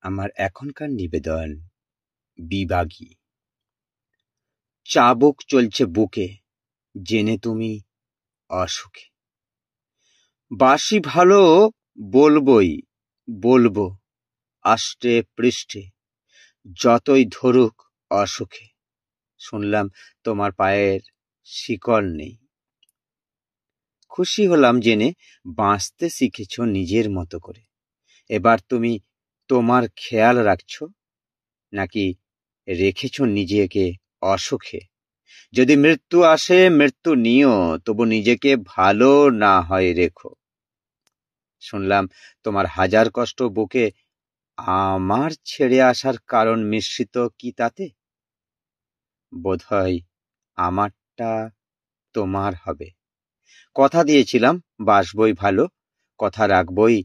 আমার এখনকার নিবেদন বিভাগী। চাবুক চলছে বুকে, জেনে তুমি অসুখে। বাসি ভালো বলবই, বলবো আষ্টে পৃষ্ঠে, যতই ধরুক অসুখে। শুনলাম তোমার পায়ের শিকল নেই। খুশি হলাম জেনে বাঁচতে শিখেছ নিজের মতো করে। এবার তুমি তোমার খেয়াল রাখছো, নাকি রেখেছ নিজেকে অসুখে? যদি মৃত্যু আসে মৃত্যু নিও, তবু নিজেকে ভালো না হয় রেখো। শুনলাম তোমার হাজার কষ্ট বুকে, আমার ছেড়ে আসার কারণ মিশ্রিত কি তাতে? বোধহয় আমারটা তোমার হবে। কথা দিয়েছিলাম বাসবই ভালো, কথা রাখবই,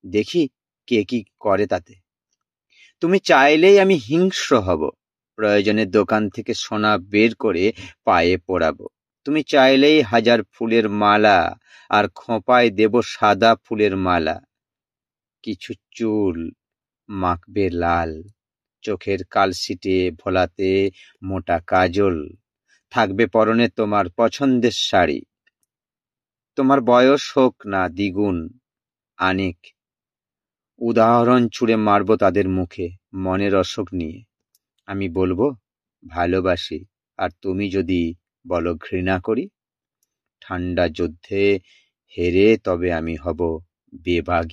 দেখি কে কি করে তাতে। তুমি চাইলেই আমি হিংস্র হব, প্রয়োজনে দোকান থেকে সোনা বের করে পায়ে পরাবো। তুমি চাইলেই হাজার ফুলের মালা, আর খোঁপায় দেব সাদা ফুলের মালা। কিছু চুল মাখবে লাল, চোখের কালশিটে ভোলাতে মোটা কাজল। থাকবে পরনে তোমার পছন্দের শাড়ি। তোমার বয়স হোক না দ্বিগুণ আনেক, উদাহরণ ছুঁড়ে মারব তাদের মুখে মনের অসুখ নিয়ে। আমি বলবো ভালোবাসি, আর তুমি যদি বলো ঘৃণা করি। ঠান্ডা যুদ্ধে হেরে তবে আমি হব বেবাগী।